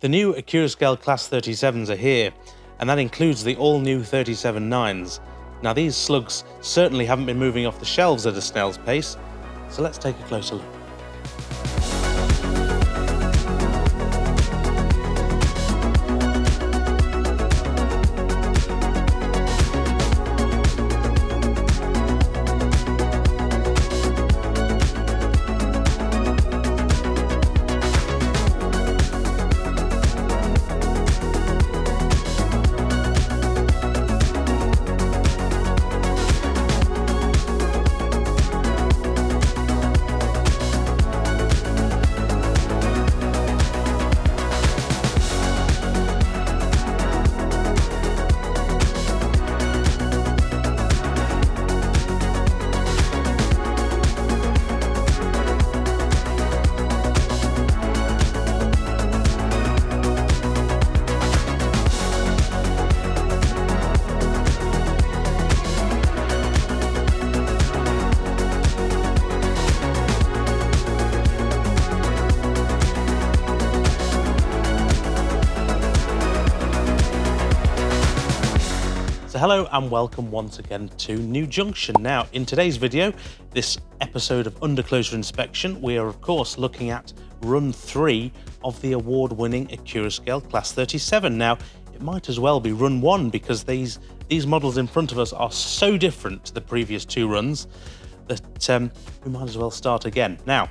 The new Accurascale Class 37s are here, and that includes the all-new 37.9s. Now these slugs certainly haven't been moving off the shelves at a snail's pace, so let's take a closer look. So hello and welcome once again to New Junction. Now in today's video, this episode of Under Closer Inspection, we are of course looking at run 3 of the award-winning Accurascale Class 37. Now it might as well be run 1 because these models in front of us are so different to the previous 2 runs that we might as well start again. Now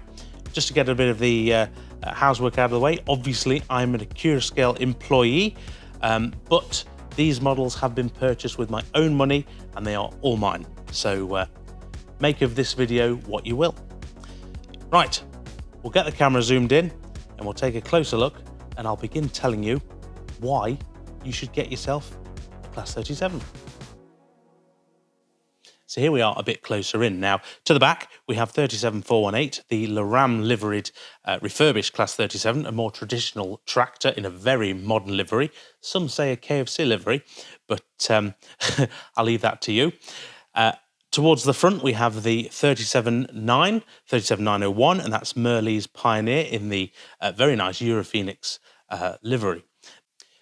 just to get a bit of the housework out of the way, obviously I'm an Accurascale employee, but these models have been purchased with my own money and they are all mine. So make of this video what you will. Right, we'll get the camera zoomed in and we'll take a closer look, and I'll begin telling you why you should get yourself a Class 37. So here we are a bit closer in. Now to the back we have 37418, the Laram liveried refurbished Class 37, a more traditional tractor in a very modern livery. Some say a KFC livery, but I'll leave that to you. Towards the front we have the 37901, and that's Mirrlees Pioneer in the very nice Europhoenix livery.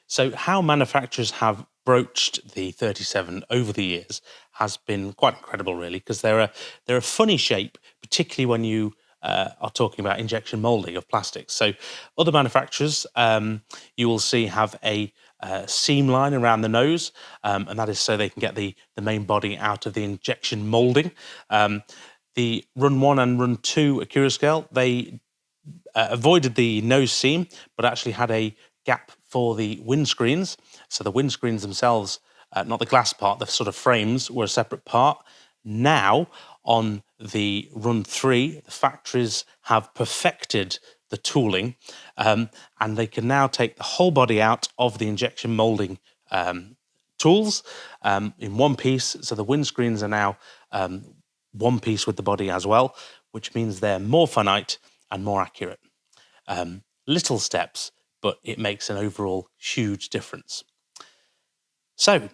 So how manufacturers have broached the 37 over the years has been quite incredible, really, because they're a funny shape, particularly when you are talking about injection molding of plastics. So other manufacturers you will see have a seam line around the nose, and that is so they can get the main body out of the injection molding. The Run 1 and Run 2 Accurascale, they avoided the nose seam, but actually had a gap for the windscreens. So the windscreens themselves, not the glass part, the sort of frames were a separate part. Now on the Run 3, the factories have perfected the tooling, and they can now take the whole body out of the injection molding tools in one piece. So the windscreens are now one piece with the body as well, which means they're more finite and more accurate. Little steps, but it makes an overall huge difference. So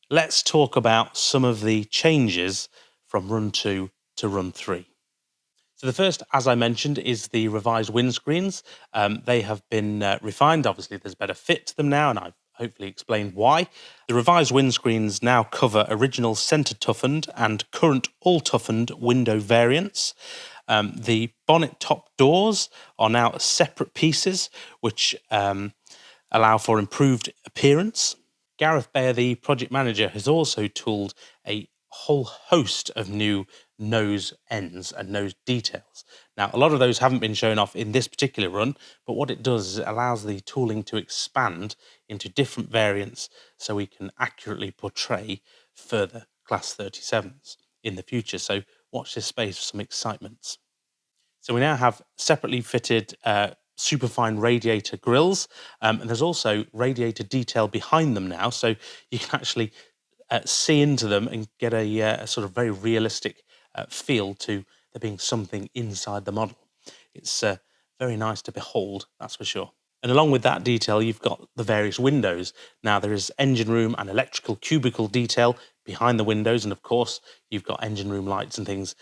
let's talk about some of the changes from Run 2 to Run 3. So the first, as I mentioned, is the revised windscreens. They have been refined. Obviously, there's better fit to them now, and I've hopefully explained why. The revised windscreens now cover original centre toughened and current all toughened window variants. The bonnet top doors are now separate pieces, which allow for improved appearance. Gareth Bayer, the project manager, has also tooled a whole host of new nose ends and nose details. Now, a lot of those haven't been shown off in this particular run, but what it does is it allows the tooling to expand into different variants so we can accurately portray further Class 37s in the future. So watch this space for some excitements. So we now have separately fitted superfine radiator grills, and there's also radiator detail behind them now, so you can actually see into them and get a sort of very realistic feel to there being something inside the model. It's very nice to behold, that's for sure. And along with that detail, you've got the various windows. Now there is engine room and electrical cubicle detail behind the windows, and of course you've got engine room lights and things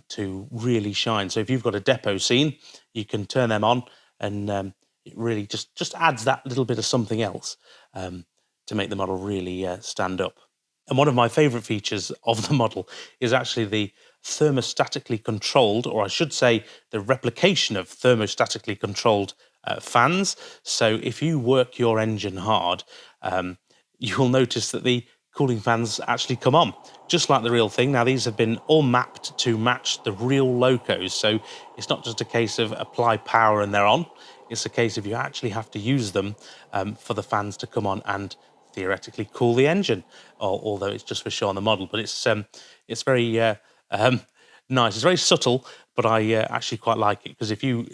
to really shine. So if you've got a depot scene, you can turn them on and it really just adds that little bit of something else to make the model really stand up. And one of my favorite features of the model is actually the thermostatically controlled, or I should say, the replication of thermostatically controlled fans. So if you work your engine hard, you'll notice that the cooling fans actually come on, just like the real thing. Now, these have been all mapped to match the real locos, so it's not just a case of apply power and they're on. It's a case of you actually have to use them for the fans to come on and theoretically cool the engine, although it's just for show on the model. But it's very nice. It's very subtle, but I actually quite like it, because if you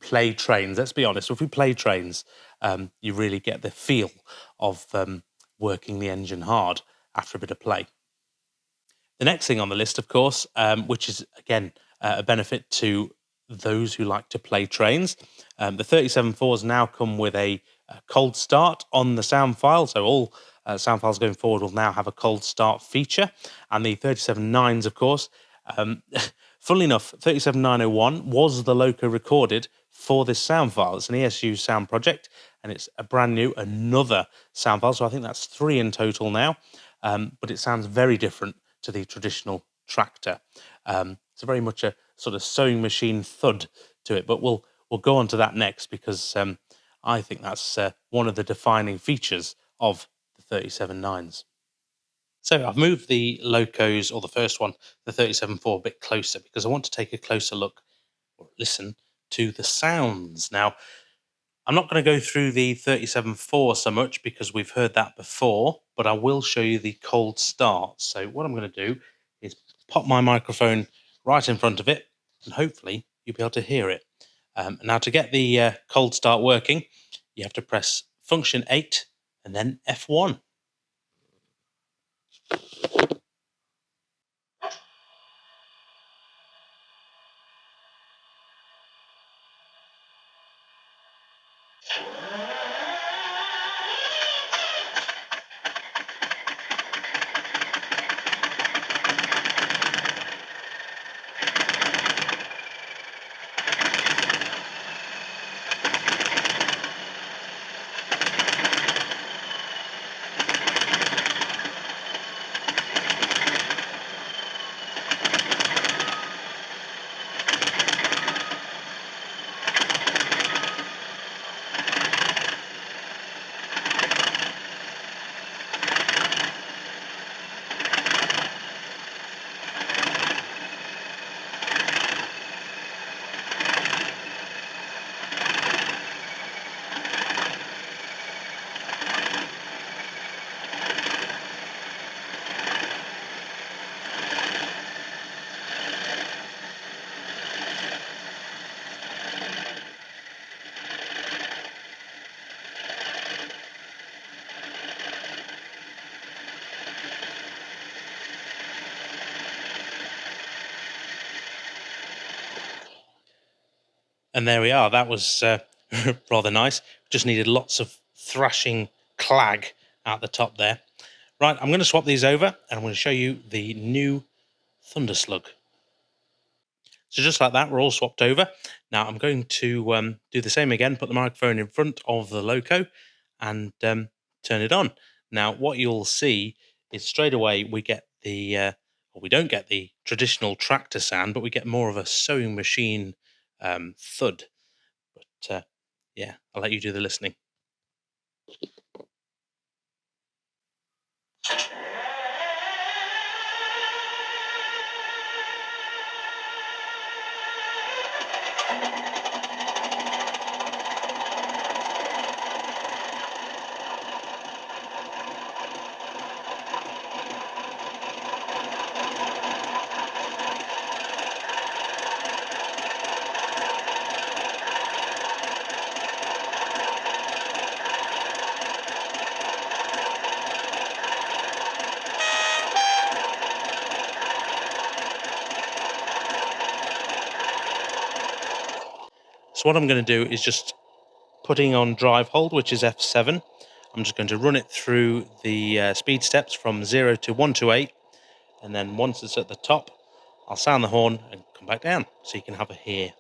play trains, let's be honest, if we play trains, you really get the feel of working the engine hard after a bit of play. The next thing on the list, of course, which is again a benefit to those who like to play trains, the 37.4s now come with a cold start on the sound file. So all sound files going forward will now have a cold start feature, and the 37.9s, of course. Funnily enough, 37901 was the loco recorded for this sound file. It's an ESU sound project, and it's a brand new, another sound file. So I think that's 3 in total now, but it sounds very different to the traditional tractor. It's very much a sort of sewing machine thud to it, but we'll go on to that next, because I think that's one of the defining features of the 37.9s. So I've moved the locos, or the first one, the 37.4, a bit closer, because I want to take a closer look, or listen, to the sounds. Now, I'm not going to go through the 37.4 so much, because we've heard that before, but I will show you the cold start. So what I'm going to do is pop my microphone right in front of it, and hopefully you'll be able to hear it. Now, to get the cold start working, you have to press function 8 and then F1. And there we are. That was rather nice. Just needed lots of thrashing clag at the top there. Right, I'm going to swap these over, and I'm going to show you the new Thunderslug. So just like that, we're all swapped over. Now I'm going to do the same again, put the microphone in front of the loco and turn it on. Now what you'll see is straight away we get the, well, we don't get the traditional tractor sound, but we get more of a sewing machine thud. But yeah, I'll let you do the listening. So what I'm going to do is just putting on drive hold, which is F7. I'm just going to run it through the speed steps from 0 to 128, and then once it's at the top, I'll sound the horn and come back down so you can have a hear.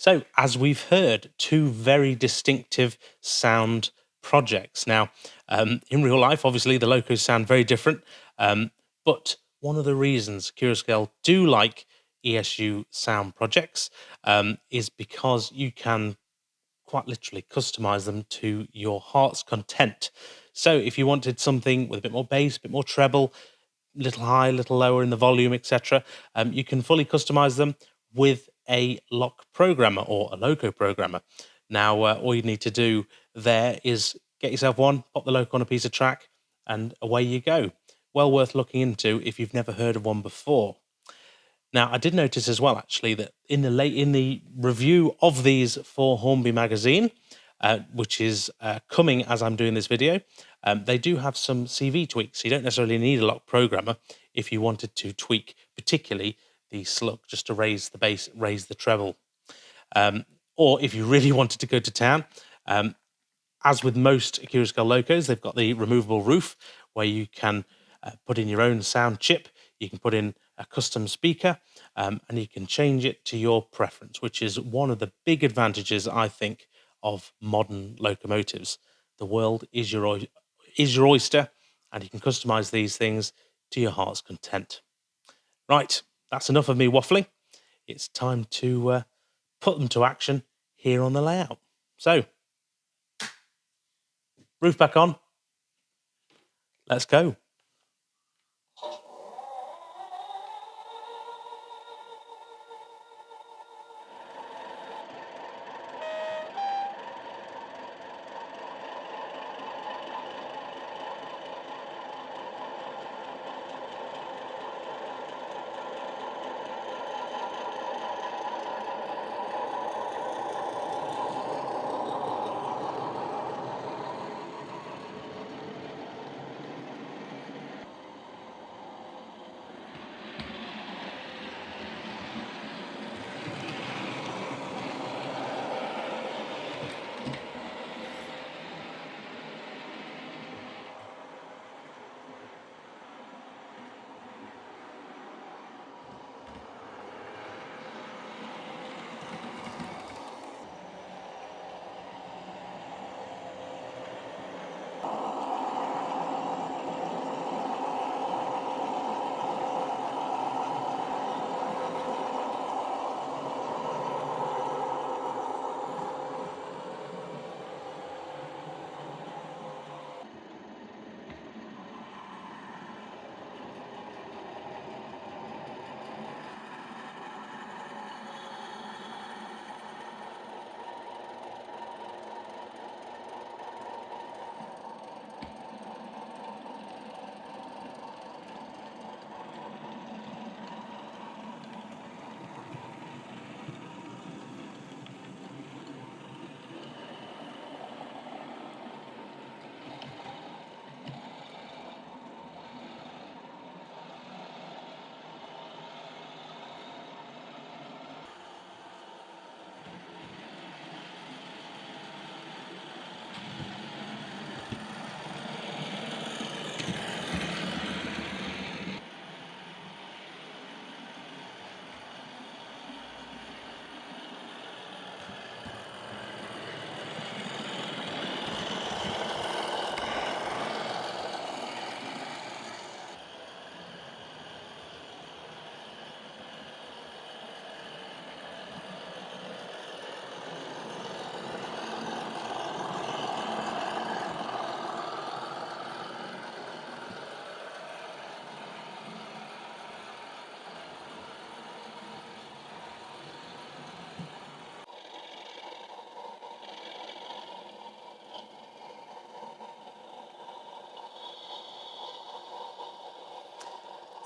So, as we've heard, two very distinctive sound projects. Now, in real life, obviously, the locos sound very different, but one of the reasons Accurascale do like ESU sound projects is because you can quite literally customize them to your heart's content. So, if you wanted something with a bit more bass, a bit more treble, little high, little lower in the volume, etc. You can fully customize them with a lock programmer or a loco programmer. Now, all you need to do there is get yourself one, pop the loco on a piece of track, and away you go. Well worth looking into if you've never heard of one before. Now, I did notice as well, actually, that in the review of these for Hornby magazine, which is coming as I'm doing this video, they do have some CV tweaks. You don't necessarily need a lock programmer if you wanted to tweak, particularly the slug, just to raise the bass, raise the treble. Or if you really wanted to go to town, as with most Accurascale locos, they've got the removable roof where you can put in your own sound chip. You can put in a custom speaker, and you can change it to your preference, which is one of the big advantages, I think, of modern locomotives. The world is your oyster, and you can customize these things to your heart's content. Right, that's enough of me waffling. It's time to put them to action here on the layout. So, roof back on. Let's go.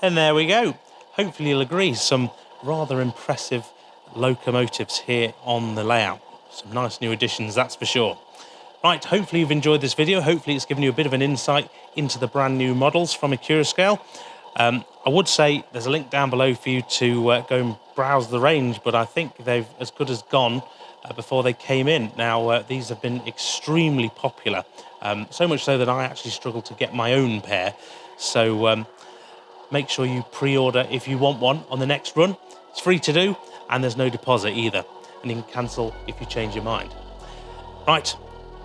And there we go. Hopefully you'll agree, some rather impressive locomotives here on the layout. Some nice new additions, that's for sure. Right, hopefully you've enjoyed this video. Hopefully it's given you a bit of an insight into the brand new models from Accurascale. I would say there's a link down below for you to go and browse the range, but I think they've as good as gone before they came in. Now, these have been extremely popular, so much so that I actually struggled to get my own pair. So make sure you pre-order if you want one on the next run. It's free to do, and there's no deposit either. and you can cancel if you change your mind. Right,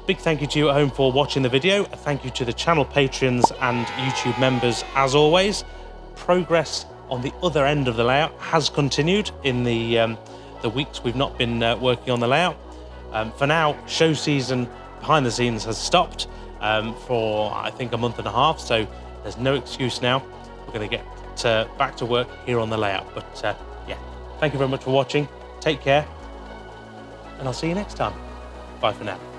big thank you to you at home for watching the video. A thank you to the channel patrons and YouTube members as always. Progress on the other end of the layout has continued in the weeks we've not been working on the layout. For now, show season behind the scenes has stopped for I think a month and a half, so there's no excuse now. We're going to get back to work here on the layout. But yeah, thank you very much for watching. Take care, and I'll see you next time. Bye for now.